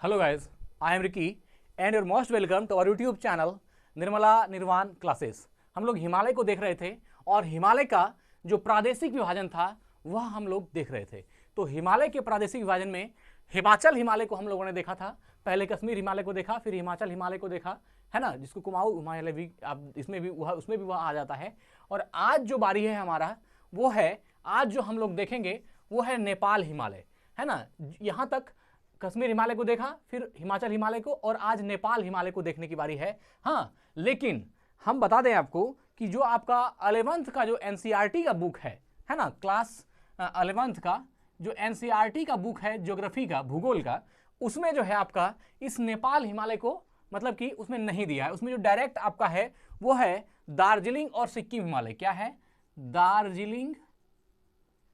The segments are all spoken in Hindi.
Hello guys, I am Ricky and you're most welcome to our YouTube channel Nirmala निर्वाण क्लासेस। हम लोग हिमालय को देख रहे थे और हिमालय का जो प्रादेशिक विभाजन था वह हम लोग देख रहे थे। तो हिमालय के प्रादेशिक विभाजन में हिमाचल हिमालय को हम लोगों ने देखा था, पहले कश्मीर हिमालय को देखा, फिर हिमाचल हिमालय को देखा, है ना, जिसको कुमाऊं हिमालय भी आप इसमें भी उसमें भी वह आ जाता है। और आज जो बारी है हमारा वो है, आज जो हम लोग देखेंगे वो है नेपाल हिमालय, है ना। यहाँ तक कश्मीर हिमालय को देखा, फिर हिमाचल हिमालय को, और आज नेपाल हिमालय को देखने की बारी है। हाँ, लेकिन हम बता दें आपको कि जो आपका 11th का जो एनसीईआरटी का बुक है ना, क्लास 11th का जो एनसीईआरटी का बुक है ज्योग्राफी का, भूगोल का, उसमें जो है आपका इस नेपाल हिमालय को मतलब कि उसमें नहीं दिया है। उसमें जो डायरेक्ट आपका है वो है दार्जिलिंग और सिक्किम हिमालय। क्या है? दार्जिलिंग,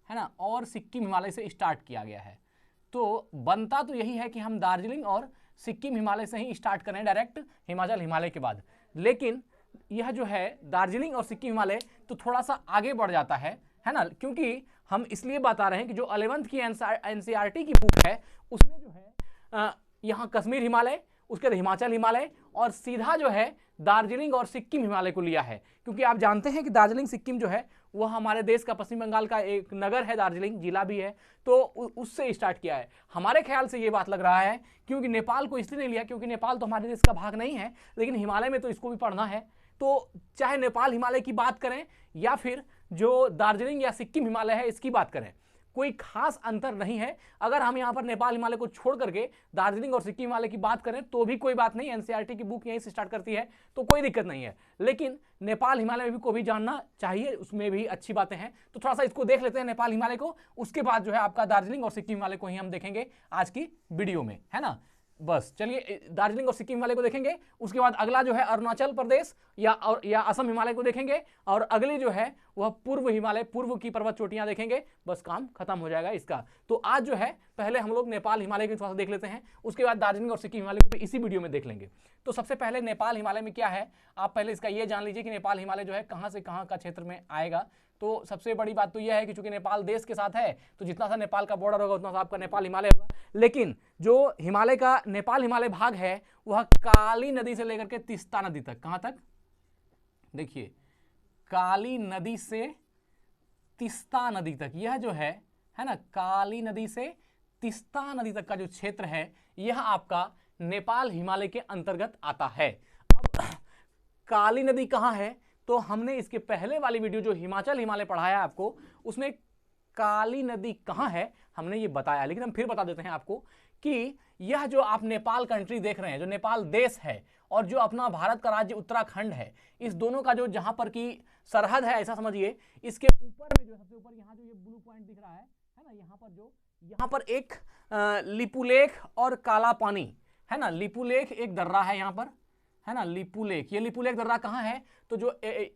है ना, और सिक्किम हिमालय से स्टार्ट किया गया है। तो बनता तो यही है कि हम दार्जिलिंग और सिक्किम हिमालय से ही स्टार्ट करें डायरेक्ट हिमाचल हिमालय के बाद, लेकिन यह जो है दार्जिलिंग और सिक्किम हिमालय तो थोड़ा सा आगे बढ़ जाता है ना, क्योंकि हम इसलिए बता रहे हैं कि जो 11th की एनसीईआरटी की बुक है उसमें जो है यहाँ कश्मीर हिमालय, उसके बाद हिमाचल हिमालय और सीधा जो है दार्जिलिंग और सिक्किम हिमालय को लिया है। क्योंकि आप जानते हैं कि दार्जिलिंग सिक्किम जो है वह हमारे देश का पश्चिम बंगाल का एक नगर है, दार्जिलिंग जिला भी है, तो उससे स्टार्ट किया है। हमारे ख्याल से ये बात लग रहा है क्योंकि नेपाल को इसलिए नहीं लिया क्योंकि नेपाल तो हमारे देश का भाग नहीं है, लेकिन हिमालय में तो इसको भी पढ़ना है। तो चाहे नेपाल हिमालय की बात करें या फिर जो दार्जिलिंग या सिक्किम हिमालय है इसकी बात करें, कोई खास अंतर नहीं है। अगर हम यहाँ पर नेपाल हिमालय को छोड़ करके दार्जिलिंग और सिक्किम हिमालय की बात करें तो भी कोई बात नहीं, एनसीईआरटी की बुक यहीं से स्टार्ट करती है तो कोई दिक्कत नहीं है। लेकिन नेपाल हिमालय में भी को भी जानना चाहिए, उसमें भी अच्छी बातें हैं। तो थोड़ा सा इसको देख लेते हैं नेपाल हिमालय को, उसके बाद जो है आपका दार्जिलिंग और सिक्किम हिमालय को ही हम देखेंगे आज की वीडियो में, है ना। बस चलिए दार्जिलिंग और सिक्किम हिमालय को देखेंगे, उसके बाद अगला जो है अरुणाचल प्रदेश या असम हिमालय को देखेंगे, और अगली जो है वह पूर्व हिमालय, पूर्व की पर्वत चोटियां देखेंगे। बस काम खत्म हो जाएगा इसका। तो आज जो है पहले हम लोग नेपाल हिमालय के थोड़ा सा देख लेते हैं, उसके बाद दार्जिलिंग और सिक्किम हिमालय को भी इसी वीडियो में देख लेंगे। तो सबसे पहले नेपाल हिमालय में क्या है, आप पहले इसका ये जान लीजिए कि नेपाल हिमालय जो है कहाँ से कहाँ का क्षेत्र में आएगा। तो सबसे बड़ी बात तो यह है कि चूंकि नेपाल देश के साथ है तो जितना सा नेपाल का बॉर्डर होगा उतना सा आपका नेपाल हिमालय होगा। लेकिन जो हिमालय का नेपाल हिमालय भाग है वह काली नदी से लेकर के तीस्ता नदी तक, कहां तक देखिए, काली नदी से तीस्ता नदी तक, यह जो है ना, काली नदी से तीस्ता नदी तक का जो क्षेत्र है यह आपका नेपाल हिमालय के अंतर्गत आता है। अब काली नदी कहां है, तो हमने इसके पहले वाली वीडियो जो हिमाचल हिमालय पढ़ाया आपको उसमें काली नदी कहां है हमने ये बताया, लेकिन हम फिर बता देते हैं आपको कि यह जो आप नेपाल कंट्री देख रहे हैं, जो नेपाल देश है और जो अपना भारत का राज्य उत्तराखंड है, इस दोनों का जो जहां पर की सरहद है ऐसा समझिए, इसके ऊपर में जो सबसे ऊपर यहाँ जो ये ब्लू पॉइंट दिख रहा है ना, यहाँ पर एक लिपुलेख और काला पानी है ना, लिपुलेख एक दर्रा है यहाँ पर, है ना, लिपुलेख। ये लिपुलेख दर्रा कहाँ है, तो जो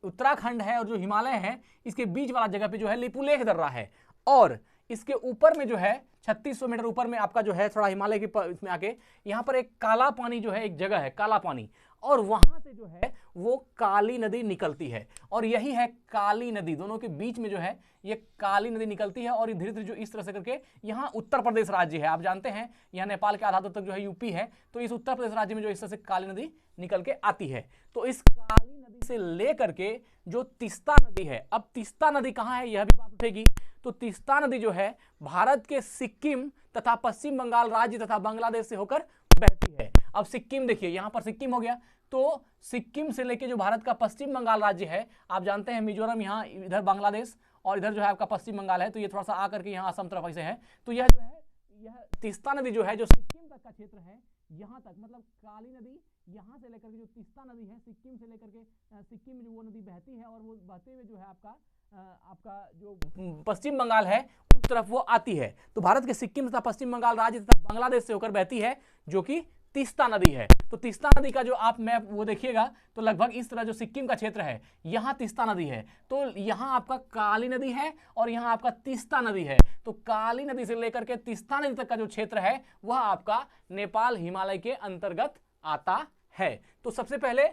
उत्तराखंड है और जो हिमालय है इसके बीच वाला जगह पे जो है लिपुलेख दर्रा है, और इसके ऊपर में जो है 3600 मीटर ऊपर में आपका जो है थोड़ा हिमालय के इसमें आके यहाँ पर एक काला पानी जो है एक जगह है, काला पानी, और वहां से जो है वो काली नदी निकलती है, और यही है काली नदी, दोनों के बीच में जो है ये काली नदी निकलती है। और धीरे धीरे जो इस तरह से करके यहाँ उत्तर प्रदेश राज्य है, आप जानते हैं यहाँ नेपाल के आधा तक जो है यूपी है, तो इस उत्तर प्रदेश राज्य में जो इस तरह से काली नदी निकल के आती है। तो इस काली नदी से लेकर के जो तीस्ता नदी है, अब तीस्ता नदी कहाँ है यह भी बात उठेगी। तो तीस्ता नदी जो है भारत के सिक्किम तथा पश्चिम बंगाल राज्य तथा बांग्लादेश से होकर बहती है। अब सिक्किम देखिए, यहाँ पर सिक्किम हो गया, तो सिक्किम से लेके जो भारत का पश्चिम बंगाल राज्य है, आप जानते हैं मिजोरम यहाँ इधर बांग्लादेश और इधर जो है आपका पश्चिम बंगाल है, तो ये थोड़ा सा आकर के यहाँ असम तरफ ऐसे है। तो यह जो है यह तीस्ता नदी जो है जो सिक्किम तक का क्षेत्र है यहाँ तक, मतलब काली नदी यहाँ से लेकर के जो तीस्ता नदी है सिक्किम से लेकर के सिक्किम में जो वो नदी बहती है, और वो बहते हुए जो है आपका जो पश्चिम बंगाल है उस तरफ वो आती है। तो भारत के सिक्किम तथा पश्चिम बंगाल राज्य तथा बांग्लादेश से होकर बहती है जो कि तीस्ता नदी है। तो तीस्ता नदी का जो आप मैप वो देखिएगा तो लगभग इस तरह जो सिक्किम का क्षेत्र है यहाँ तीस्ता नदी है, तो यहाँ आपका काली नदी है और यहाँ आपका तीस्ता नदी है। तो काली नदी से लेकर के तीस्ता नदी तक का जो क्षेत्र है वह आपका नेपाल हिमालय के अंतर्गत आता है। तो सबसे पहले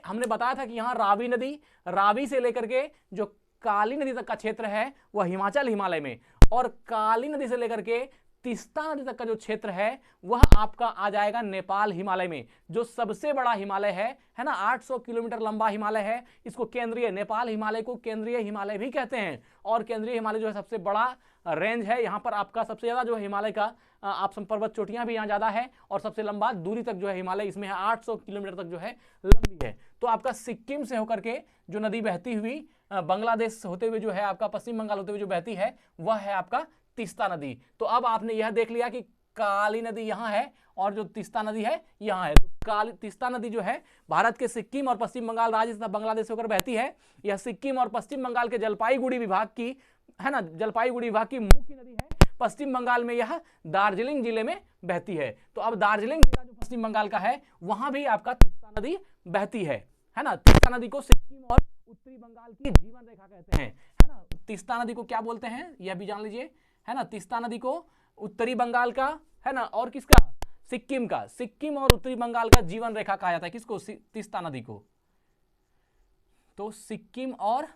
हमने बताया था कि यहाँ रावी नदी, रावी से लेकर के जो काली नदी तक का क्षेत्र है वह हिमाचल हिमालय में, और काली नदी से लेकर के तीस्ता नदी तक का जो क्षेत्र है वह आपका आ जाएगा नेपाल हिमालय में, जो सबसे बड़ा हिमालय है ना, 800 किलोमीटर लंबा हिमालय है। इसको केंद्रीय, नेपाल हिमालय को केंद्रीय हिमालय भी कहते हैं। और केंद्रीय हिमालय जो है सबसे बड़ा रेंज है, यहाँ पर आपका सबसे ज्यादा जो है हिमालय का आप पर्वत चोटियां भी यहाँ ज्यादा है, और सबसे लंबा दूरी तक जो है हिमालय इसमें है, 800 किलोमीटर तक जो है लंबी है। तो आपका सिक्किम से होकर के जो नदी बहती हुई बांग्लादेश होते हुए जो है आपका पश्चिम बंगाल होते हुए जो बहती है वह है आपका तीस्ता नदी। तो अब आपने यह देख लिया कि काली नदी यहाँ है और जो तीस्ता नदी है यहाँ है। तो तीस्ता नदी जो है भारत के सिक्किम और पश्चिम बंगाल राज्य तथा बांग्लादेश होकर बहती है। यह सिक्किम और पश्चिम बंगाल के जलपाईगुड़ी विभाग की, है ना, जलपाईगुड़ी विभाग की मुख्य नदी है। पश्चिम बंगाल में यह दार्जिलिंग जिले में बहती है। तो अब दार्जिलिंग जिला जो पश्चिम बंगाल का है वहां भी आपका तीस्ता नदी बहती है ना। तीस्ता नदी को सिक्किम और उत्तरी बंगाल की जीवन रेखा कहते हैं, है ना। तीस्ता नदी को क्या बोलते हैं यह भी जान लीजिए, है ना। तीस्ता नदी को उत्तरी बंगाल का, है ना, और किसका, सिक्किम का, सिक्किम और उत्तरी बंगाल का जीवन रेखा कहा जाता है। किसको, तीस्ता नदी को। तो सिक्किम और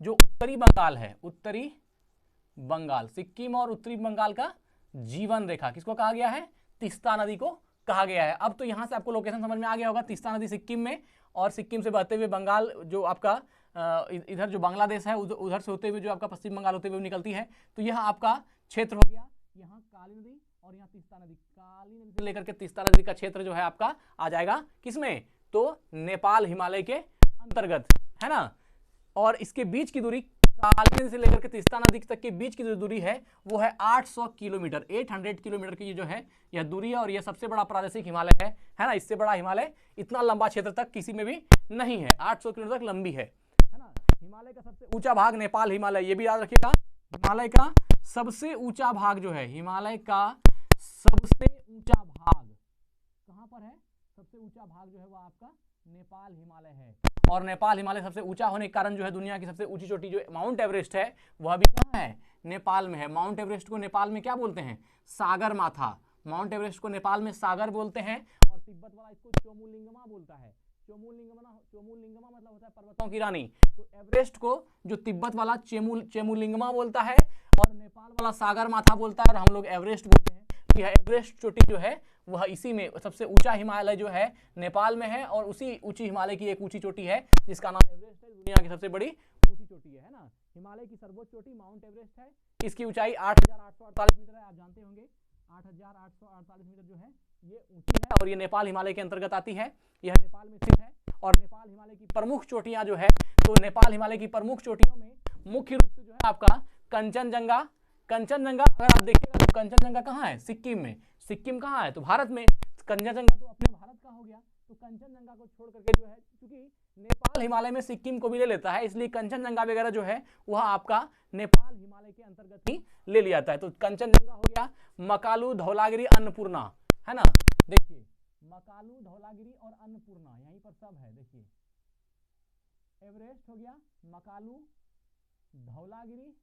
जो उत्तरी बंगाल है, उत्तरी बंगाल, सिक्किम और उत्तरी बंगाल का जीवन रेखा किसको कहा गया है, तीस्ता नदी को कहा गया है। अब तो यहां से आपको लोकेशन समझ में आ गया होगा। तीस्ता नदी सिक्किम में, और सिक्किम से बहते हुए बंगाल जो आपका इधर जो बांग्लादेश है उधर से होते हुए जो आपका पश्चिम बंगाल होते हुए निकलती है। तो यह आपका क्षेत्र हो गया, यहाँ काली नदी और यहाँ तीस्ता नदी। काली नदी से लेकर के तीस्ता नदी का क्षेत्र जो है आपका आ जाएगा किसमें, तो नेपाल हिमालय के अंतर्गत, है ना। और इसके बीच की दूरी, काली नदी से लेकर के तीस्ता नदी तक के बीच की जो दूरी है वो है 800 किलोमीटर, 800 किलोमीटर की जो है यह दूरी है। और यह सबसे बड़ा प्रादेशिक हिमालय है ना। इससे बड़ा हिमालय इतना लंबा क्षेत्र तक किसी में भी नहीं है, 800 किलोमीटर तक लंबी है ना। हिमालय का सबसे ऊंचा भाग नेपाल हिमालय, ये भी याद रखिएगा। हिमालय का सबसे ऊंचा भाग जो है, हिमालय का सबसे ऊंचा भाग कहां पर है, सबसे ऊंचा भाग जो है वो आपका नेपाल हिमालय है। और नेपाल हिमालय सबसे ऊंचा होने के कारण जो है दुनिया की सबसे ऊंची चोटी जो माउंट एवरेस्ट है वह भी कहाँ है, नेपाल में है। माउंट एवरेस्ट को नेपाल में क्या बोलते हैं, सागर माथा। माउंट एवरेस्ट को नेपाल में सागर बोलते हैं, और तिब्बत वाला इसको चोमुलिंगमा बोलता है। चोमुलिंगमा मतलब होता है पर्वतों की रानी। तो एवरेस्ट को जो तिब्बत वाला चेमुलिंगमा बोलता है और नेपाल वाला सागर माथा बोलता है, और हम लोग एवरेस्ट बोलते हैं। यह एवरेस्ट चोटी जो है वह इसी में सबसे ऊंचा हिमालय जो है नेपाल में है, और उसी ऊंची हिमालय की एक ऊंची चोटी है जिसका नाम एवरेस्ट है। दुनिया की सबसे बड़ी ऊंची चोटी है ना। हिमालय की सर्वोच्च चोटी माउंट एवरेस्ट है। इसकी ऊंचाई 8,848 मीटर है, आप जानते होंगे 8,848 मीटर जो है ये ऊंची है, और ये नेपाल हिमालय के अंतर्गत आती है। यह नेपाल में स्थित है। और नेपाल हिमालय की प्रमुख चोटियां जो है, तो नेपाल हिमालय की प्रमुख चोटियों में मुख्य रूप से जो है आपका कंचनजंगा अगर आप देखिएगा तो कंचनजंगा कहाँ है, सिक्किम में। सिक्किम कहाँ है, तो भारत में। कंचनजंगा तो अपने भारत का हो गया। तो कंचनजंगा को छोड़ करके जो है, क्योंकि नेपाल हिमालय में सिक्किम को भी ले लेता है, इसलिए कंचनजंगा वगैरह जो है वह आपका नेपाल हिमालय के अंतर्गत ही ले लिया जाता है। तो कंचनजंगा हो गया, मकालू, धौलागिरी, अन्नपूर्णा, है ना। देखिए मकालू, धौलागिरी और अन्नपूर्णा यहीं पर सब है। देखिए एवरेस्ट हो गया, मकालू, धौलागिरी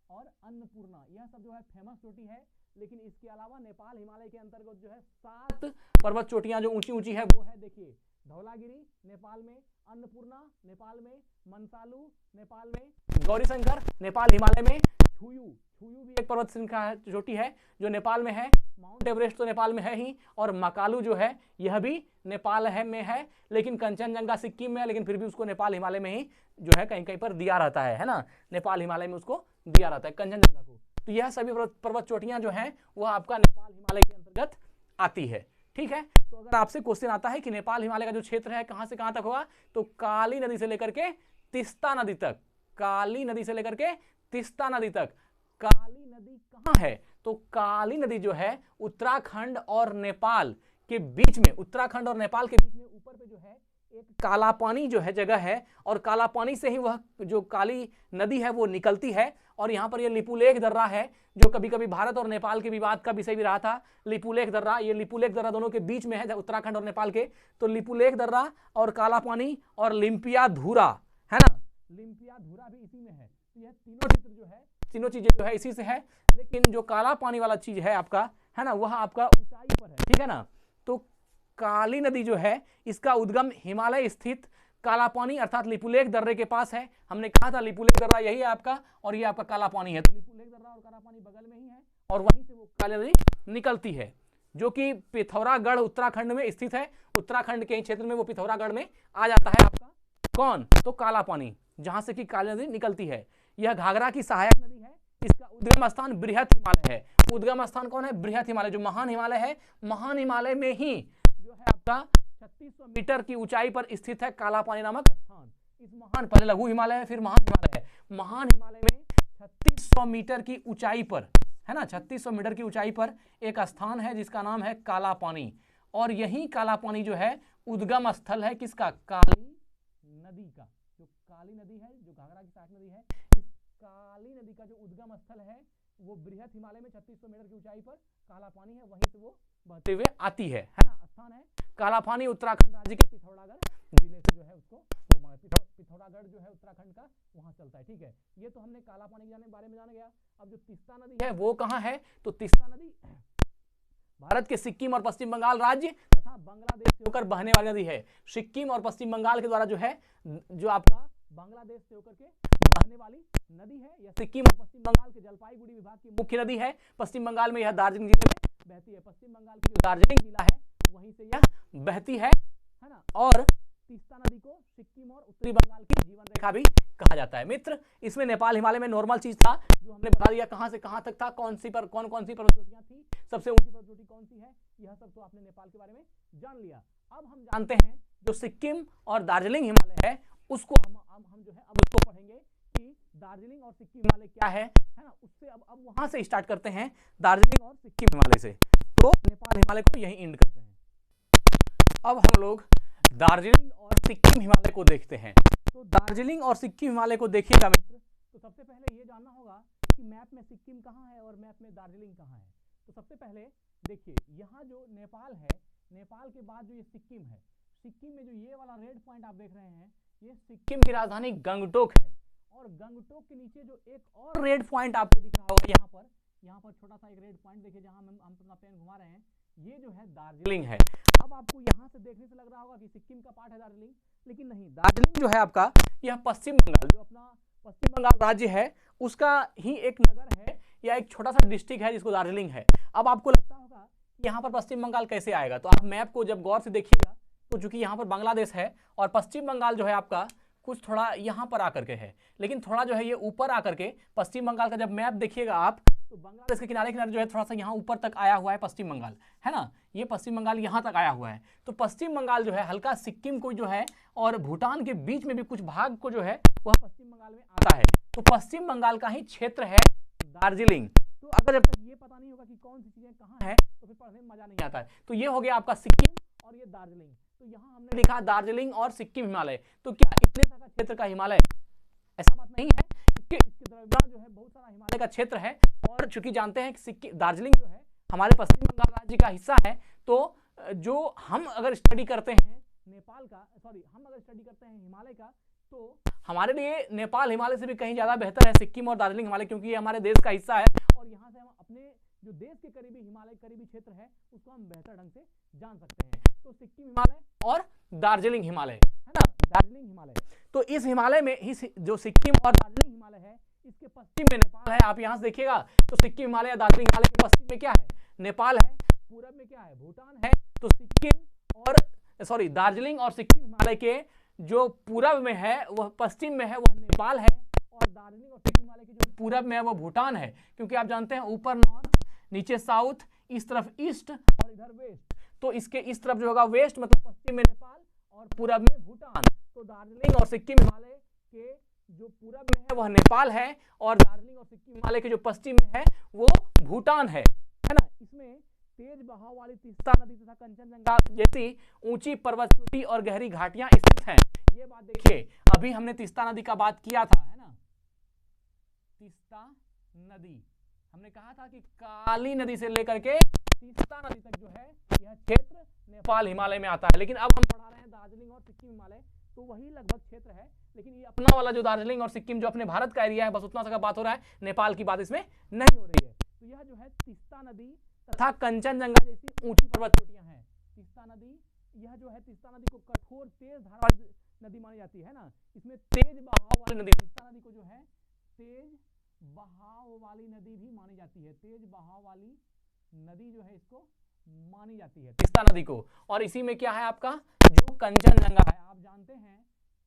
और अन्नपूर्णा, यह सब जो है फेमस चोटी है। लेकिन इसके अलावा नेपाल हिमालय के अंतर्गत जो है 7 पर्वत चोटियां जो ऊंची ऊंची है वो है। देखिए धौलागिरी नेपाल में, अन्नपूर्णा नेपाल में, मनसालू नेपाल में, गौरीशंकर नेपाल हिमालय में, छुयू भी एक पर्वत श्रृंखला है, चोटी है जो नेपाल में है। माउंट एवरेस्ट तो नेपाल में है ही, और मकालू जो है यह भी नेपाल में है। लेकिन कंचनजंगा सिक्किम में है, लेकिन फिर भी उसको नेपाल हिमालय में ही जो है कहीं कहीं पर दिया रहता है ना। नेपाल हिमालय में उसको दिया रहता है कंचनजंगा को। तो यह सभी पर्वत चोटियां जो हैं वह आपका नेपाल हिमालय के अंतर्गत आती है। ठीक है। तो अगर आपसे क्वेश्चन आता है कि नेपाल हिमालय का जो क्षेत्र है कहां से कहां तक होगा, तो काली नदी से लेकर के तीस्ता नदी तक, काली नदी से लेकर के तीस्ता नदी तक। काली नदी कहां है, तो काली नदी जो है उत्तराखंड और नेपाल के बीच में, उत्तराखंड और नेपाल के बीच में ऊपर पे जो है एक काला पानी जो है जगह है, और काला पानी से ही वह जो काली नदी है वो निकलती है। और यहाँ पर ये लिपुलेख दर्रा है जो कभी कभी भारत और नेपाल के विवाद का विषय भी रहा था। लिपुलेख दर्रा, ये लिपुलेख दर्रा दोनों के बीच में है, उत्तराखंड और नेपाल के। तो लिपुलेख दर्रा और काला पानी और लिम्पिया धूरा, है ना, लिम्पिया धूरा भी इसी में है। तो यह तीनों चित्र जो है, तीनों चीजें जो है इसी से है। लेकिन जो काला पानी वाला चीज है आपका, है ना, वह आपका ऊंचाई पर है। ठीक है ना। तो काली नदी जो है इसका उद्गम हिमालय स्थित काला पानी अर्थात लिपुलेख दर्रे के पास है। हमने कहा था लिपुलेख दर्रा यही है आपका, और ये आपका काला पानी है। तो लिपुलेख दर्रा और काला पानी बगल में ही है, और वहीं से वो काली नदी निकलती है, जो कि पिथौरागढ़ उत्तराखंड में स्थित है। उत्तराखंड के क्षेत्र में वो पिथौरागढ़ में आ जाता है आपका कौन, तो काला पानी, जहां से कि काली नदी निकलती है। यह घाघरा की सहायक नदी है। इसका उद्गम स्थान बृहत हिमालय है। उद्गम स्थान कौन है, बृहत हिमालय, जो महान हिमालय है। महान हिमालय में ही जो है आपका 3600 मीटर की ऊंचाई पर स्थित है काला पानी नामक स्थान। इस महान, पहले लघु हिमालय है फिर महान हिमालय है। महान हिमालय में 3600 मीटर की ऊंचाई पर है ना, 3600 मीटर की ऊंचाई पर एक स्थान है जिसका नाम है काला पानी। और यही काला पानी जो है उद्गम स्थल है किसका, काली नदी का। जो काली नदी है, जो घाघरा की सहायक नदी है, इस काली नदी का जो उद्गम स्थल है वो बृहत हिमालय में 3600 मीटर की ऊंचाई पर काला पानी है, वहीं से वो बहते हुए आती है ना। स्थान है काला पानी उत्तराखंड राज्य के पिथौरागढ़ जिले से जो है उसको पिथौरागढ़ जो है उत्तराखंड का वहां चलता है। ठीक है, ये तो हमने काला पानी के बारे में जाना गया। अब जो तीस्ता नदी है वो कहाँ है, तो तीस्ता नदी भारत के सिक्किम और पश्चिम बंगाल राज्य तथा बांग्लादेश से होकर बहने वाली नदी है। सिक्किम और पश्चिम बंगाल के द्वारा जो है, जो आपका बांग्लादेश से होकर के बहने वाली नदी है। यह सिक्किम और पश्चिम बंगाल के जलपाईगुड़ी विभाग की मुख्य नदी है। पश्चिम बंगाल में यह दार्जिलिंग जिले में बहती है। पश्चिम बंगाल की जो दार्जिलिंग जिला है वहीं से यह बहती है ना। और तीस्ता नदी को सिक्किम और उत्तरी बंगाल की जीवन रेखा भी कहा जाता है। मित्र, इसमें नेपाल हिमालय में नॉर्मल चीज था जो हमने बता दिया, कहां से कहां तक था, कौन सी पर्वत चोटियां थी, सबसे ऊंची पर्वत चोटी कौन सी है, यह सब तो आपने नेपाल के बारे में जान लिया। अब हम जानते हैं जो सिक्किम और दार्जिलिंग हिमालय है उसको हम जो है अब उसको पढ़ेंगे कि दार्जिलिंग और सिक्किम हिमालय क्या है ना। उससे अब वहां से स्टार्ट करते हैं, दार्जिलिंग और सिक्किम हिमालय से, तो नेपाल हिमालय को यही एंड करते हैं। अब हम लोग दार्जिलिंग और सिक्किम हिमालय को देखते हैं। तो दार्जिलिंग और सिक्किम हिमालय को देखिएगा मित्र, तो सबसे पहले ये जानना होगा कि मैप में सिक्किम कहाँ है और मैप में दार्जिलिंग कहाँ है। तो सबसे पहले देखिए, यहाँ जो नेपाल है, नेपाल के बाद जो ये सिक्किम है, सिक्किम में जो ये वाला रेड पॉइंट आप देख रहे हैं, ये सिक्किम की राजधानी गंगटोक है। और गंगटोक के नीचे जो एक और रेड पॉइंट आपको दिख रहा होगा यहाँ पर छोटा सा एक रेड पॉइंट देखिए, जहां हम अपना पेन घुमा रहे हैं, ये जो है दार्जिलिंग है। अब आपको यहाँ से देखने से लग रहा होगा कि सिक्किम का पार्ट है दार्जिलिंग, लेकिन नहीं, दार्जिलिंग जो है आपका यह पश्चिम बंगाल, जो अपना पश्चिम बंगाल राज्य है उसका ही एक नगर है या एक छोटा सा डिस्ट्रिक्ट है जिसको दार्जिलिंग है। अब आपको लगता होगा कि यहाँ पर पश्चिम बंगाल कैसे आएगा, तो आप मैप को जब गौर से देखिएगा तो चूंकि यहाँ पर बांग्लादेश है और पश्चिम बंगाल जो है आपका कुछ थोड़ा यहाँ पर आकर के है, लेकिन थोड़ा जो है ये ऊपर आकर के पश्चिम बंगाल का जब मैप देखिएगा आप, तो बांग्लादेश के किनारे किनारे जो है थोड़ा सा यहाँ ऊपर तक आया हुआ है पश्चिम बंगाल, है ना। ये पश्चिम बंगाल यहाँ तक आया हुआ है। तो पश्चिम बंगाल जो है हल्का सिक्किम को जो है और भूटान के बीच में भी कुछ भाग को जो है वह पश्चिम बंगाल में आता है। तो पश्चिम बंगाल का ही क्षेत्र है दार्जिलिंग। तो अगर जब तक ये पता नहीं होगा कि कौन सी चीजें कहाँ है तो फिर पढ़ने में मजा नहीं आता है। तो ये हो गया आपका सिक्किम और ये दार्जिलिंग। तो यहाँ हमने लिखा दार्जिलिंग और सिक्किम हिमालय। तो क्या इतने सा क्षेत्र का हिमालय, ऐसा बात नहीं है, इसके दरमियान जो है बहुत सारा हिमालय का क्षेत्र है। और चूंकि जानते हैं कि सिक्किम दार्जिलिंग जो है हमारे पश्चिम बंगाल राज्य का हिस्सा है, तो जो हम अगर स्टडी करते हैं नेपाल का, हम अगर स्टडी करते हैं हिमालय का, तो हमारे लिए नेपाल हिमालय से भी कहीं ज्यादा बेहतर है सिक्किम और दार्जिलिंग हिमालय, क्योंकि ये हमारे देश का हिस्सा है और यहाँ से हम अपने जो देश के करीबी हिमालय करीबी क्षेत्र है उसको हम बेहतर ढंग से जान सकते हैं। तो सिक्किम हिमालय और दार्जिलिंग हिमालय, है ना, दार्जिलिंग हिमालय। तो इस हिमालय में ही जो सिक्किम और दार्जिलिंग हिमालय है, इसके पश्चिम में नेपाल है। आप यहाँ से देखिएगा तो सिक्किम हिमालय या दार्जिलिंग हिमालय के पश्चिम में क्या है, नेपाल है, पूरब में क्या है, भूटान है। तो सिक्किम और दार्जिलिंग और सिक्किम हिमालय के जो पूरब में है वह पश्चिम में है वह नेपाल है, और दार्जिलिंग और सिक्किम हिमालय की जो पूरब में है वह भूटान है। क्योंकि आप जानते हैं ऊपर नॉर्थ, नीचे साउथ, इस तरफ ईस्ट और इधर वेस्ट। तो इसके इस तरफ जो होगा वेस्ट मतलब पश्चिम में नेपाल और पूरब में भूटान। तो दार्जिलिंग और सिक्किम हिमालय के जो पूरब में है वह नेपाल है, और दार्जिलिंग और सिक्किम हिमालय के जो पश्चिम में है वो भूटान है ना। इसमें तेज बहाव वाली तीस्ता नदी तथा कंचनजंगा जैसी ऊंची पर्वत चोटी और गहरी घाटियां स्थित हैं। ये बात देखिए, अभी हमने तीस्ता नदी का बात किया था, है ना। तीस्ता नदी हमने कहा था कि काली नदी से लेकर के तीस्ता नदी तक जो है यह क्षेत्र नेपाल हिमालय में आता है। लेकिन अब हम पढ़ा रहे हैं दार्जिलिंग और सिक्किम हिमालय, तो वही लगभग क्षेत्र है, लेकिन ये अपना वाला जो दार्जिलिंग और सिक्किम जो अपने भारत का एरिया है बस उतना सा का बात हो रहा है, नेपाल की बात इसमें नहीं हो रही है। तो यह जो है तीस्ता नदी तथा कंचनजंगा जैसी ऊंची पर्वत चोटियां हैं। तीस्ता नदी यह जो है तीस्ता नदी को कठोर तेज धारा वाली नदी मानी जाती है ना। इसमें तेज बहाव वाली नदी, तीस्ता नदी को जो है तेज बहाव वाली नदी भी मानी जाती है। तेज बहाव वाली नदी जो है इसको मानी जाती है तीस्ता नदी को। और इसी में क्या है आपका जो कंचनजंगा है, आप जानते हैं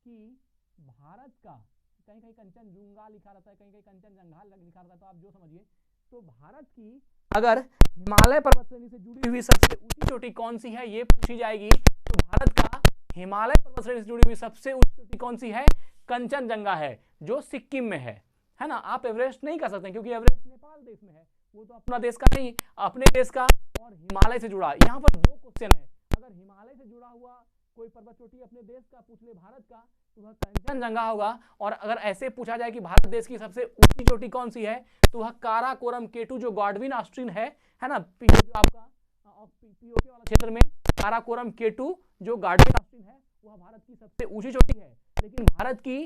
कि भारत का कहीं कहीं कंचनजुंगा लिखा रहता है, कहीं कहीं कंचनजंगा लिखा रहता है, तो आप जो समझिए। तो भारत की अगर हिमालय पर्वत श्रेणी से जुड़ी हुई सबसे ऊंची चोटी कौन सी है ये पूछी जाएगी, तो भारत का हिमालय पर्वत श्रेणी से जुड़ी हुई सबसे ऊंची चोटी कौन सी है? कंचनजंगा है, जो सिक्किम में है ना। आप एवरेस्ट नहीं कर सकते क्योंकि एवरेस्ट नेपाल देश में है, वो तो अपना देश का नहीं, अपने देश का और हिमालय से जुड़ा। यहाँ पर दो क्वेश्चन है, अगर हिमालय से जुड़ा हुआ कोई पर्वत चोटी अपने देश का पूछ ले भारत का, तो वह कंचनजंगा होगा। और अगर ऐसे पूछा जाए कि भारत देश की सबसे ऊंची चोटी कौन सी है, तो वह काराकोरम केटू जो गॉडविन ऑस्ट्रिन है ना, जो आपका पीओके वाला क्षेत्र में काराकोरम केटू जो गॉडविन ऑस्ट्रिन है, वह भारत की सबसे ऊंची चोटी है। लेकिन भारत की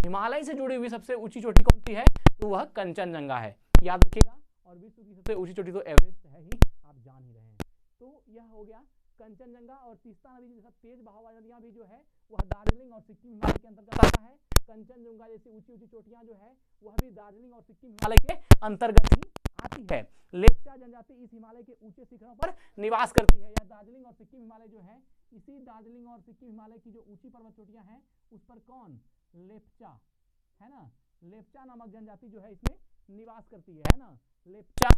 हिमालय से जुड़ी हुई सबसे ऊंची चोटी कौन सी है, तो वह कंचनजंगा है, याद रखिएगा। और विश्व की सबसे ऊंची चोटी तो एवरेस्ट है ही, आप जान ही रहे हैं। तो यह हो गया कंचनजंगा। और तीस्ता नदी जैसा तेज बहाव वाली नदियां भी जो है वह दार्जिलिंग और सिक्किम हिमालय के अंतर्गत आता है। कंचनजंगा जैसी ऊंची ऊंची चोटियां जो है वह भी दार्जिलिंग और सिक्किम हिमालय के अंतर्गत ही आती है। लेप्चा जनजाति इस हिमालय के ऊंचे शिखरों पर निवास करती है। यह दार्जिलिंग और सिक्किम हिमालय जो है, इसी दार्जिलिंग और सिक्किम हिमालय की जो ऊंची पर्वत चोटियां हैं उस पर कौन? लेप्चा है ना, लेप्चा नामक जनजाति जो है इसमें निवास करती है ना। लेप्चा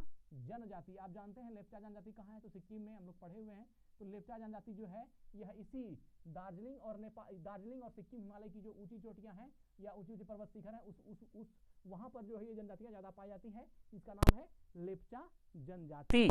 जनजाति, आप जानते हैं लेप्चा जनजाति कहाँ है, तो सिक्किम में, हम लोग पढ़े हुए हैं। तो लेप्चा जनजाति जो है यह इसी दार्जिलिंग और नेपाल, दार्जिलिंग और सिक्किम हिमालय की जो ऊंची चोटियां हैं या ऊंची ऊंची पर्वत शिखर है उस वहां पर जो है ये जनजातियां ज्यादा पाई जाती है। इसका नाम है लेप्चा जनजाति।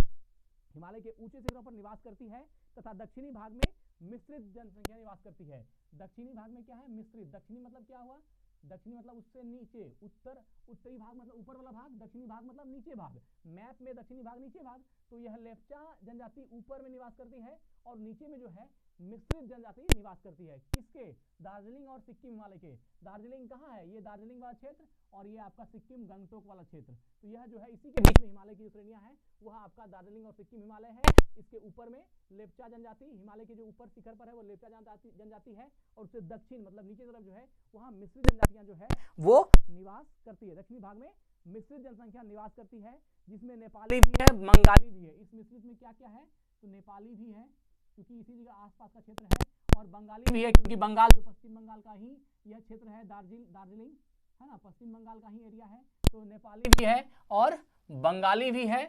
हिमालय के ऊंचे शिखरों पर निवास करती है तथा दक्षिणी भाग में मिश्रित जनसंख्या निवास करती है। दक्षिणी भाग में क्या है? मिश्रित। दक्षिणी मतलब क्या हुआ? दक्षिणी मतलब उससे नीचे, उत्तरी भाग मतलब ऊपर वाला भाग, दक्षिणी भाग मतलब नीचे भाग। मैप में दक्षिणी भाग नीचे भाग, तो यह लेप्चा जनजाति ऊपर में निवास करती है और नीचे में जो है मिश्रित जनजाति निवास करती है। किसके? दार्जिलिंग और सिक्किम हिमालय के। दार्जिलिंग कहाँ है? ये दार्जिलिंग वाला क्षेत्र और ये आपका सिक्किम गंगटोक वाला क्षेत्र। तो यह जो है इसी के बीच में हिमालय की श्रेणियां हैं, वह आपका दार्जिलिंग और सिक्किम हिमालय है। इसके ऊपर में लेप्चा जनजाति, हिमालय के जो ऊपर शिखर पर है वो लेप्चा जनजाति है, और उससे दक्षिण मतलब नीचे तरफ जो है वहाँ मिश्रित जनजातियां जो है वो निवास करती है। दक्षिणी भाग में मिश्रित जनसंख्या निवास करती है, जिसमें नेपाली भी है, बंगाली भी है। इस मिश्रित में क्या क्या है? तो नेपाली भी है क्योंकि इसी जगह आसपास का क्षेत्र है, और बंगाली भी है क्योंकि बंगाल जो पश्चिम बंगाल का ही यह क्षेत्र है, दार्जिलिंग है ना, पश्चिम बंगाल का ही एरिया है। तो नेपाली भी है और बंगाली भी है।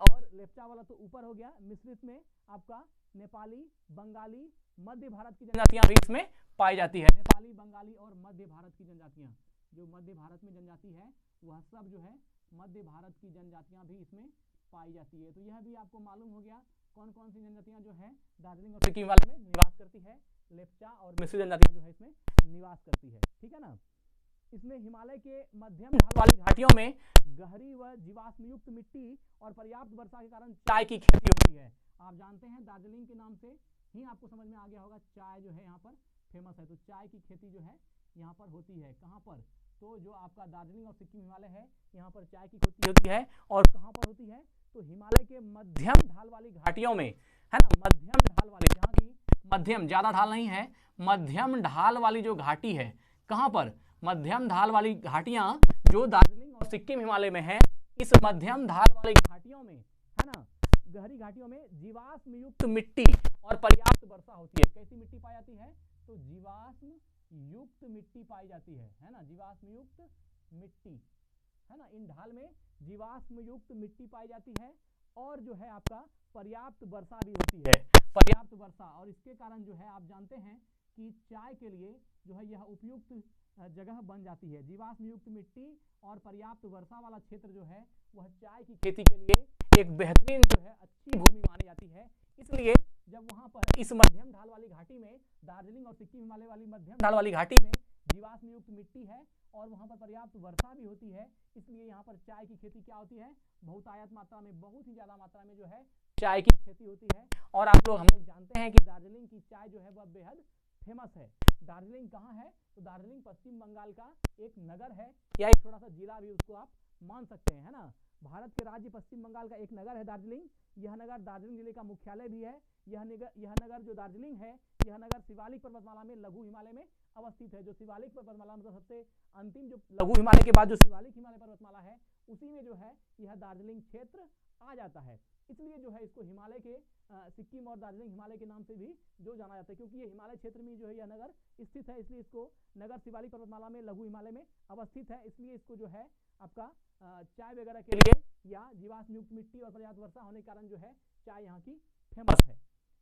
और लेप्चा वाला तो ऊपर हो गया। मिश्रित में आपका नेपाली, बंगाली, मध्य भारत की जनजातियां भी इसमें पाई जाती है। नेपाली, बंगाली और मध्य भारत की जनजातियां, जो मध्य भारत में जनजाति है वह सब जो है मध्य भारत की जनजातियां भी इसमें पाई जाती है। तो यह भी आपको मालूम हो गया कौन कौन सी जनजातियां जो है दार्जिलिंग और सिक्किम वाले में निवास करती है। लेप्चा और मिश्रित जनजातियां जो है इसमें निवास करती है, ठीक है ना। इसमें हिमालय के मध्यम ढाल वाली घाटियों में गहरी व जीवाश्म युक्त मिट्टी और पर्याप्त वर्षा के कारण चाय की खेती होती है। आप जानते हैं दार्जिलिंग के नाम से ही आपको समझ में आ गया होगा, चाय जो है यहाँ पर फेमस है। तो चाय की खेती जो है यहाँ पर होती है। कहाँ पर? तो जो आपका दार्जिलिंग और सिक्किम हिमालय है यहाँ पर चाय की खेती होती है। और कहाँ पर होती है? तो हिमालय के मध्यम ढाल वाली घाटियों में, है ना, मध्यम ढाल वाली, जहाँ की मध्यम, ज्यादा ढाल नहीं है, मध्यम ढाल वाली जो घाटी है, कहाँ पर? मध्यम ढाल वाली घाटियां जो दार्जिलिंग और सिक्किम हिमालय में है, इस मध्यम ढाल वाली घाटियों में, है ना, गहरी घाटियों में जीवाश्म युक्त मिट्टी और पर्याप्त वर्षा होती है। कैसी मिट्टी पाई जाती है? तो जीवाश्म युक्त मिट्टी पाई जाती है ना, जीवाश्म युक्त मिट्टी, है ना। इन ढाल में जीवाश्म युक्त मिट्टी पाई जाती है और जो है आपका पर्याप्त वर्षा भी होती है, पर्याप्त वर्षा। और इसके कारण जो है आप जानते हैं कि चाय के लिए जो है यह उपयुक्त जगह बन जाती है। जीवाश्म युक्त मिट्टी और पर्याप्त वर्षा वाला क्षेत्र जो है वह चाय की खेती के लिए एक बेहतरीन जो है अच्छी भूमि मानी जाती है। इसलिए जब वहां पर इस मध्यम ढाल वाली घाटी में, दार्जिलिंग और सिक्किम हिमालय वाली मध्यम ढाल वाली घाटी में जीवाश्म युक्त मिट्टी है और वहां पर पर्याप्त वर्षा भी होती है, इसलिए यहाँ पर चाय की खेती क्या होती है? बहुतायत मात्रा में, बहुत ही ज्यादा मात्रा में जो है चाय की खेती होती है। और हम लोग जानते हैं कि दार्जिलिंग की चाय जो है वह बेहद फेमस है। दार्जिलिंग कहाँ है? तो दार्जिलिंग पश्चिम बंगाल का एक नगर है या एक छोटा सा जिला भी उसको आप मान सकते हैं, है ना। भारत के राज्य पश्चिम बंगाल का एक नगर है दार्जिलिंग। यह नगर दार्जिलिंग जिले का मुख्यालय भी है। यह नगर जो दार्जिलिंग है, यह नगर शिवालिक पर्वतमाला में लघु हिमालय में अवस्थित है। जो शिवालिक पर्वतमाला मतलब सबसे अंतिम जो लघु हिमालय के बाद जो शिवालिक हिमालय पर्वतमाला है, उसी में जो है यह दार्जिलिंग क्षेत्र आ जाता है। इसलिए जो है इसको हिमालय के सिक्किम और दार्जिलिंग हिमालय के नाम से भी जो जाना जाता है, क्योंकि ये हिमालय क्षेत्र में जो है यह नगर स्थित है, इसलिए इसको नगर शिवालिक पर्वतमाला में लघु हिमालय में अवस्थित है। इसलिए इसको जो है आपका चाय वगैरह के लिए या जीवाश्म युक्त मिट्टी और पर्याप्त वर्षा होने के कारण जो है चाय यहाँ की फेमस है।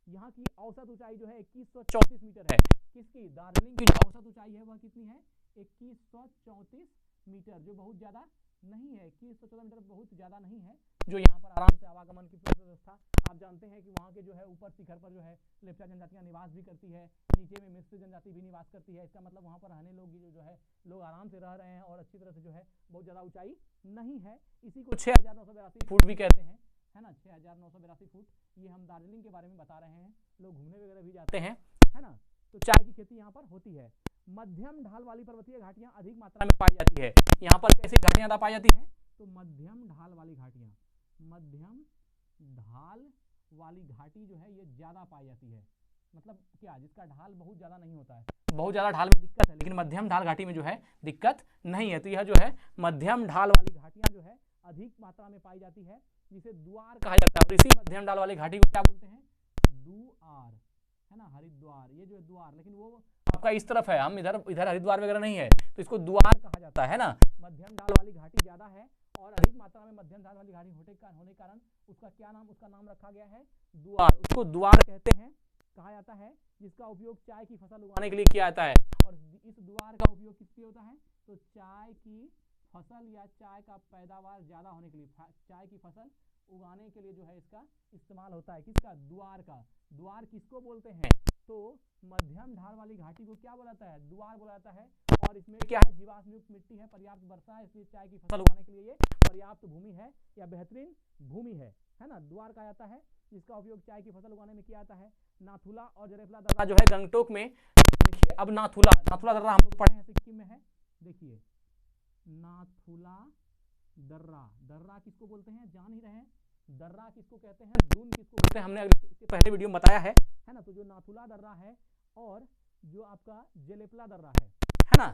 यहाँ की औसत ऊंचाई जो है 2134 मीटर है। किसकी? दार्जिलिंग की जो औसत ऊंचाई है वह कितनी है? 2134 मीटर, जो बहुत ज्यादा नहीं है। 2114 मीटर बहुत ज्यादा नहीं है, जो यहाँ पर आराम से आवागमन की व्यवस्था। आप जानते हैं कि वहाँ के जो है ऊपर शिखर पर जो है लेप्चा जनजातियाँ निवास भी करती है, नीचे में मिश्र जनजाति भी निवास करती है। इसका मतलब वहाँ पर रहने लोग जो है लोग आराम से रह रहे हैं और अच्छी तरह से जो है बहुत ज़्यादा ऊंचाई नहीं है। इसी को 6982 फुट भी कहते हैं, है ना। 6982 फुट। ये हम दार्जिलिंग के बारे में बता रहे हैं। लोग घूमने वगैरह भी जाते हैं, है ना। तो चाय की खेती यहाँ पर होती है। मध्यम ढाल वाली पर्वतीय घाटियाँ अधिक मात्रा में पाई जाती है। यहाँ पर कैसी घाटियाँ ज़्यादा पाई जाती हैं? तो मध्यम ढाल वाली घाटियाँ, मध्यम ढाल वाली घाटी जो है ये ज्यादा पाई जाती है। मतलब क्या? जिसका ढाल बहुत ज्यादा नहीं होता है। बहुत ज्यादा ढाल में दिक्कत है, लेकिन मध्यम ढाल घाटी में जो है दिक्कत नहीं है। तो यह जो है मध्यम ढाल वाली घाटियां जो है अधिक मात्रा में पाई जाती है, जिसे द्वार कहा जाता है। और इसी मध्यम ढाल वाली घाटी को क्या बोलते हैं? दुआर, है ना। हरिद्वार, ये जो है द्वार, लेकिन वो आपका इस तरफ है, हम इधर हरिद्वार वगैरह नहीं है, तो इसको द्वार कहा जाता है ना। मध्यम ढाल वाली घाटी ज्यादा है और अधिक मात्रा में मध्यम ढाल वाली घाटी होने के कारण उसका क्या नाम, उसका नाम रखा गया है द्वार। उसको द्वार कहते हैं, कहा जाता है, जिसका उपयोग चाय की फसल उगाने के लिए किया जाता है। और इस द्वार का उपयोग किस लिए होता है? तो चाय की फसल या चाय का पैदावार ज्यादा होने के लिए, चाय की फसल उगाने के लिए जो है इसका इस्तेमाल होता है। किसका? द्वार का। द्वार किसको बोलते हैं? तो मध्यम ढाल वाली घाटी को क्या बोला जाता है? द्वार बोला जाता है। और इसमें क्या है? जीवाश्म युक्त मिट्टी है, पर्याप्त वर्षा है, इसलिए चाय की फसल उगाने के लिए ये पर्याप्त भूमि है या बेहतरीन भूमि है ना। द्वार कहा जाता है, जिसका उपयोग चाय की फसल उगाने में किया जाता है। नाथुला और जरेफला दर्रा जो है गंगटोक में, देखिए अब नाथुला दर्रा हम लोग पढ़े हैं, सिक्किम में है। देखिए नाथुला दर्रा किसको बोलते हैं? जान ही रहे हैं। दर्रा किसको कहते हैं? दून किसको कहते हैं? हमने इसके पहले वीडियो में बताया है ना। तो जो नाथुला दर्रा है और जो आपका जेलेपला दर्रा है ना,